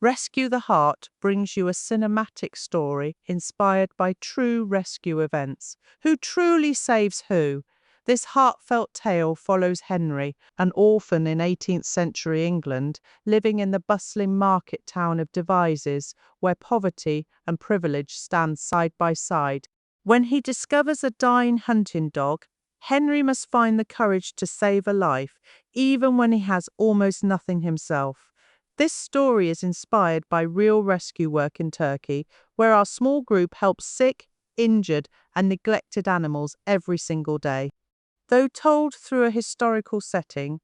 Rescue the Heart brings you a cinematic story inspired by true rescue events. Who truly saves who? This heartfelt tale follows Henry, an orphan in 18th century England, living in the bustling market town of Devizes, where poverty and privilege stand side by side. When he discovers a dying hunting dog, Henry must find the courage to save a life, even when he has almost nothing himself. This story is inspired by real rescue work in Turkey, where our small group helps sick, injured, and neglected animals every single day. Though told through a historical setting,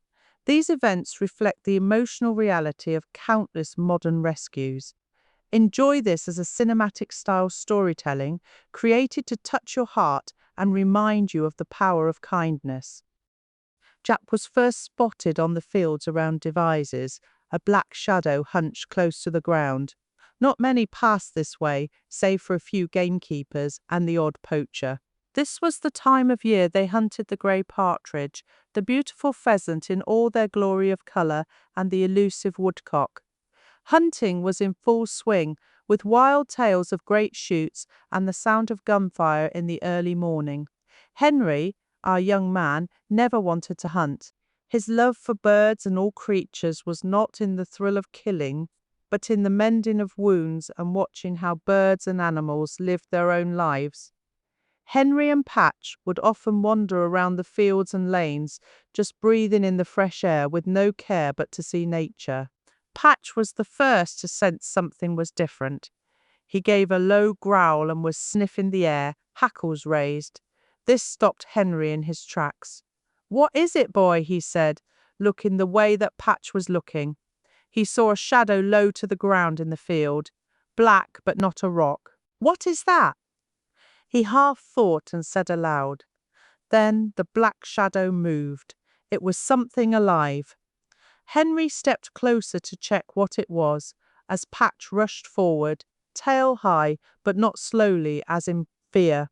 these events reflect the emotional reality of countless modern rescues. Enjoy this as a cinematic style storytelling created to touch your heart and remind you of the power of kindness. Jack was first spotted on the fields around Devizes, a black shadow hunched close to the ground. Not many passed this way, save for a few gamekeepers and the odd poacher. This was the time of year they hunted the grey partridge, the beautiful pheasant in all their glory of colour, and the elusive woodcock. Hunting was in full swing, with wild tales of great shoots and the sound of gunfire in the early morning. Henry, our young man, never wanted to hunt. His love for birds and all creatures was not in the thrill of killing, but in the mending of wounds and watching how birds and animals lived their own lives. Henry and Patch would often wander around the fields and lanes, just breathing in the fresh air with no care but to see nature. Patch was the first to sense something was different. He gave a low growl and was sniffing the air, hackles raised. This stopped Henry in his tracks. "What is it, boy?" he said, looking the way that Patch was looking. He saw a shadow low to the ground in the field, black but not a rock. "What is that?" He half thought and said aloud. Then the black shadow moved. It was something alive. Henry stepped closer to check what it was, as Patch rushed forward, tail high, but not slowly as in fear.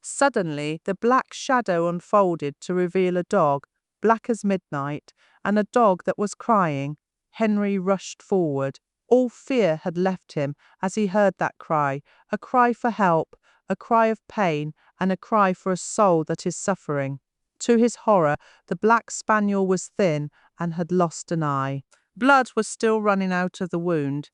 Suddenly, the black shadow unfolded to reveal a dog, black as midnight, and a dog that was crying. Henry rushed forward. All fear had left him as he heard that cry, a cry for help, a cry of pain, and a cry for a soul that is suffering. To his horror, the black spaniel was thin and had lost an eye. Blood was still running out of the wound.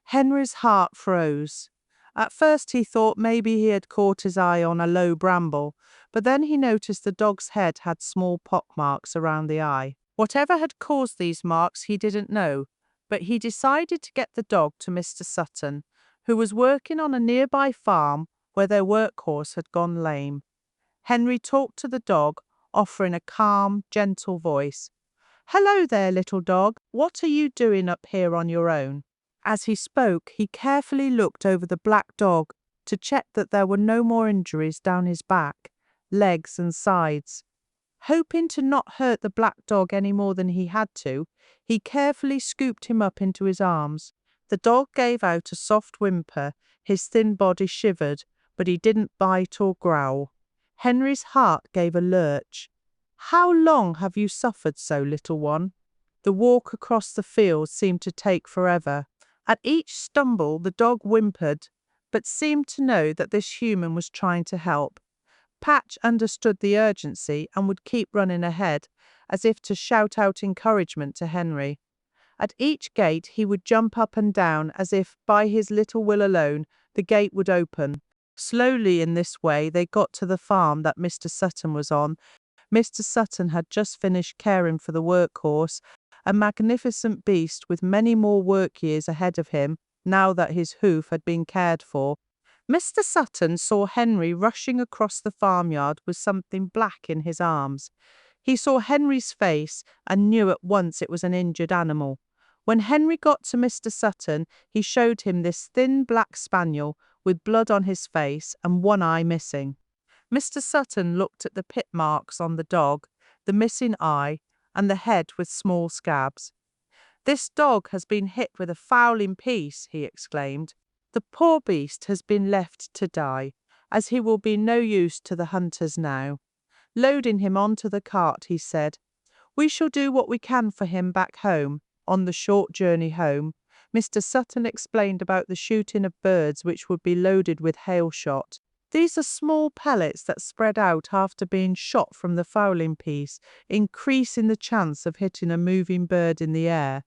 Henry's heart froze. At first he thought maybe he had caught his eye on a low bramble, but then he noticed the dog's head had small pockmarks around the eye. Whatever had caused these marks he didn't know, but he decided to get the dog to Mr. Sutton, who was working on a nearby farm where their workhorse had gone lame. Henry talked to the dog, offering a calm, gentle voice. "Hello there, little dog. What are you doing up here on your own?" As he spoke, he carefully looked over the black dog to check that there were no more injuries down his back, legs, and sides. Hoping to not hurt the black dog any more than he had to, he carefully scooped him up into his arms. The dog gave out a soft whimper, his thin body shivered, but he didn't bite or growl. Henry's heart gave a lurch. "How long have you suffered so, little one?" The walk across the field seemed to take forever. At each stumble, the dog whimpered, but seemed to know that this human was trying to help. Patch understood the urgency and would keep running ahead, as if to shout out encouragement to Henry. At each gate, he would jump up and down as if, by his little will alone, the gate would open. Slowly in this way, they got to the farm that Mr. Sutton was on. Mr. Sutton had just finished caring for the workhorse, a magnificent beast with many more work years ahead of him, now that his hoof had been cared for. Mr. Sutton saw Henry rushing across the farmyard with something black in his arms. He saw Henry's face and knew at once it was an injured animal. When Henry got to Mr. Sutton, he showed him this thin black spaniel with blood on his face and one eye missing. Mr. Sutton looked at the pit marks on the dog, the missing eye, and the head with small scabs. "This dog has been hit with a fowling piece," he exclaimed. "The poor beast has been left to die, as he will be no use to the hunters now." Loading him onto the cart, he said, "We shall do what we can for him back home, on the short journey home. Mr. Sutton explained about the shooting of birds which would be loaded with hail shot. These are small pellets that spread out after being shot from the fowling piece, increasing the chance of hitting a moving bird in the air.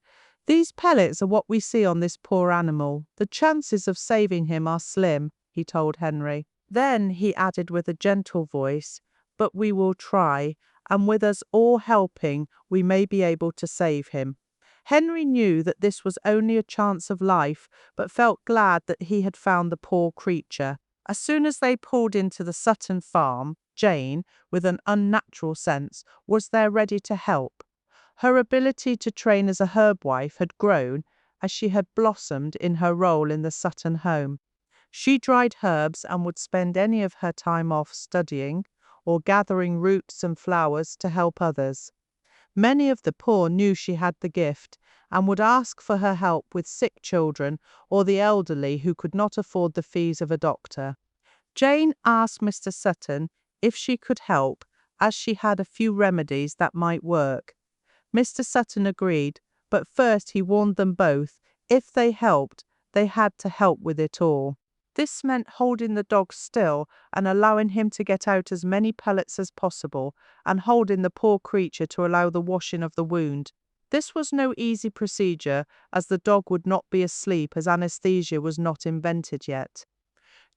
These pellets are what we see on this poor animal. The chances of saving him are slim, he told Henry. Then he added with a gentle voice, but we will try, and with us all helping, we may be able to save him. Henry knew that this was only a chance of life, but felt glad that he had found the poor creature. As soon as they pulled into the Sutton farm, Jane, with an unnatural sense, was there ready to help. Her ability to train as a herb wife had grown as she had blossomed in her role in the Sutton home. She dried herbs and would spend any of her time off studying or gathering roots and flowers to help others. Many of the poor knew she had the gift and would ask for her help with sick children or the elderly who could not afford the fees of a doctor. Jane asked Mr. Sutton if she could help, as she had a few remedies that might work. Mr. Sutton agreed, but first he warned them both, if they helped, they had to help with it all. This meant holding the dog still and allowing him to get out as many pellets as possible, and holding the poor creature to allow the washing of the wound. This was no easy procedure, as the dog would not be asleep, as anesthesia was not invented yet.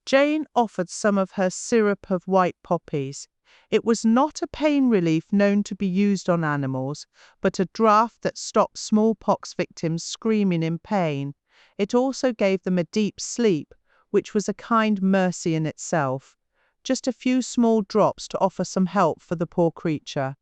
Jane offered some of her syrup of white poppies. It was not a pain relief known to be used on animals, but a draught that stopped smallpox victims screaming in pain. It also gave them a deep sleep, which was a kind mercy in itself. Just a few small drops to offer some help for the poor creature.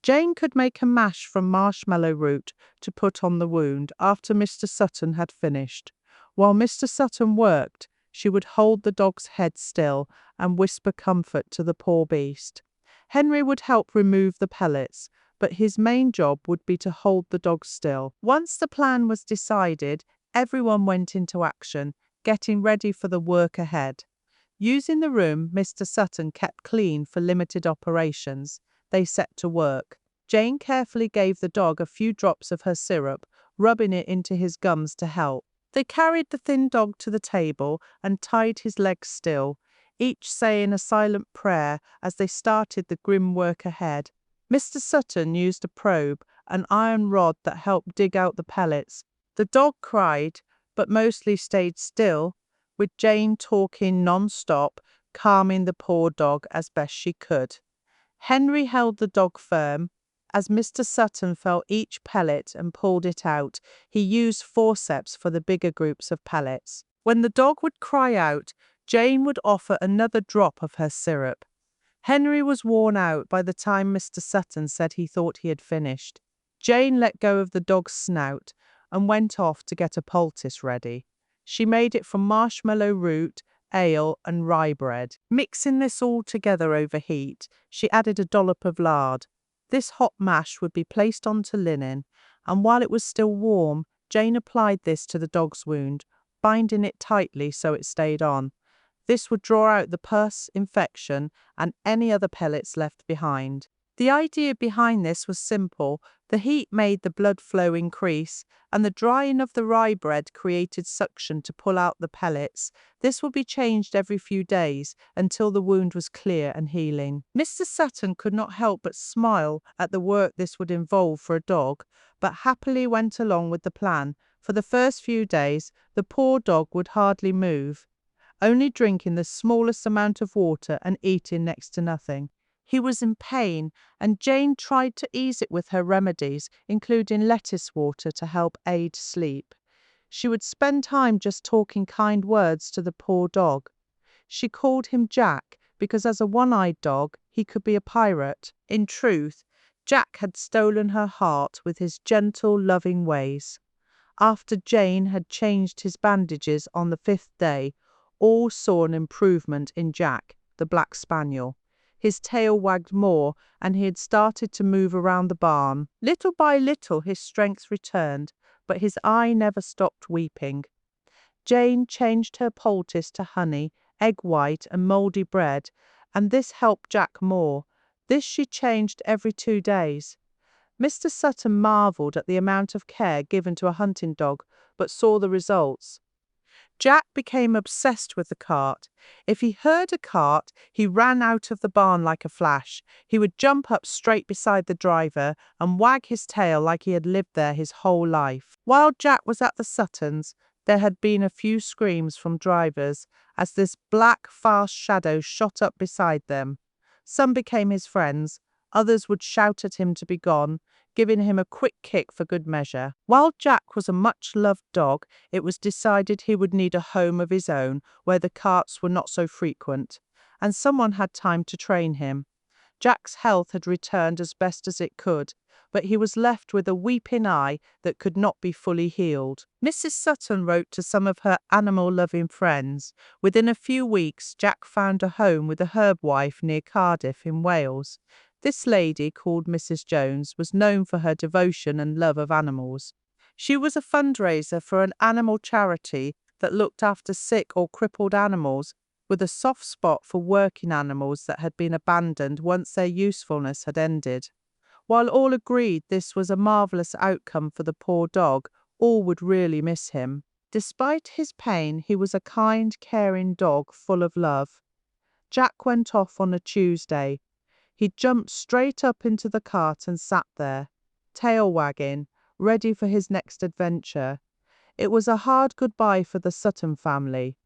Jane could make a mash from marshmallow root to put on the wound after Mr. Sutton had finished. While Mr. Sutton worked, she would hold the dog's head still and whisper comfort to the poor beast. Henry would help remove the pellets, but his main job would be to hold the dog still. Once the plan was decided, everyone went into action, getting ready for the work ahead. Using the room Mr. Sutton kept clean for limited operations, they set to work. Jane carefully gave the dog a few drops of her syrup, rubbing it into his gums to help. They carried the thin dog to the table and tied his legs still, each saying a silent prayer as they started the grim work ahead. Mr. Sutton used a probe, an iron rod that helped dig out the pellets. The dog cried, but mostly stayed still, with Jane talking non-stop, calming the poor dog as best she could. Henry held the dog firm. As Mr. Sutton felt each pellet and pulled it out, he used forceps for the bigger groups of pellets. When the dog would cry out, Jane would offer another drop of her syrup. Henry was worn out by the time Mr. Sutton said he thought he had finished. Jane let go of the dog's snout and went off to get a poultice ready. She made it from marshmallow root, ale and rye bread. Mixing this all together over heat, she added a dollop of lard. This hot mash would be placed onto linen, and while it was still warm, Jane applied this to the dog's wound, binding it tightly so it stayed on. This would draw out the pus, infection, and any other pellets left behind. The idea behind this was simple. The heat made the blood flow increase, and the drying of the rye bread created suction to pull out the pellets. This would be changed every few days until the wound was clear and healing. Mr. Sutton could not help but smile at the work this would involve for a dog, but happily went along with the plan. For the first few days, the poor dog would hardly move, only drinking the smallest amount of water and eating next to nothing. He was in pain, and Jane tried to ease it with her remedies, including lettuce water to help aid sleep. She would spend time just talking kind words to the poor dog. She called him Jack because as a one-eyed dog, he could be a pirate. In truth, Jack had stolen her heart with his gentle, loving ways. After Jane had changed his bandages on the 5th day, all saw an improvement in Jack, the black spaniel. His tail wagged more, and he had started to move around the barn. Little by little his strength returned, but his eye never stopped weeping. Jane changed her poultice to honey, egg white, and mouldy bread, and this helped Jack more. This she changed every 2 days. Mr. Sutton marvelled at the amount of care given to a hunting dog, but saw the results. Jack became obsessed with the cart. If he heard a cart, he ran out of the barn like a flash. He would jump up straight beside the driver and wag his tail like he had lived there his whole life. While Jack was at the Suttons, there had been a few screams from drivers as this black, fast shadow shot up beside them. Some became his friends, others would shout at him to be gone, giving him a quick kick for good measure. While Jack was a much-loved dog, it was decided he would need a home of his own where the carts were not so frequent, and someone had time to train him. Jack's health had returned as best as it could, but he was left with a weeping eye that could not be fully healed. Mrs. Sutton wrote to some of her animal-loving friends. Within a few weeks, Jack found a home with a herb wife near Cardiff in Wales. This lady, called Mrs. Jones, was known for her devotion and love of animals. She was a fundraiser for an animal charity that looked after sick or crippled animals, with a soft spot for working animals that had been abandoned once their usefulness had ended. While all agreed this was a marvellous outcome for the poor dog, all would really miss him. Despite his pain, he was a kind, caring dog full of love. Jack went off on a Tuesday. He jumped straight up into the cart and sat there, tail wagging, ready for his next adventure. It was a hard goodbye for the Sutton family.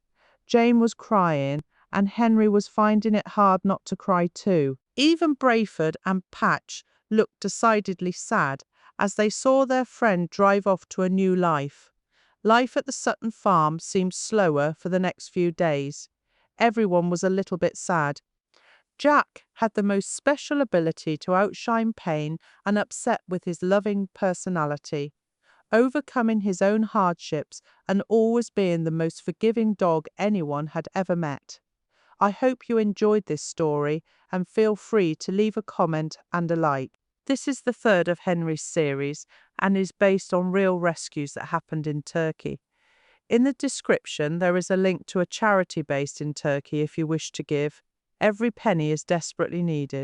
Jane was crying, and Henry was finding it hard not to cry too. Even Brayford and Patch looked decidedly sad as they saw their friend drive off to a new life. Life at the Sutton farm seemed slower for the next few days. Everyone was a little bit sad. Jack had the most special ability to outshine pain and upset with his loving personality, overcoming his own hardships and always being the most forgiving dog anyone had ever met. I hope you enjoyed this story and feel free to leave a comment and a like. This is the third of Henry's series and is based on real rescues that happened in Turkey. In the description, there is a link to a charity based in Turkey if you wish to give. Every penny is desperately needed.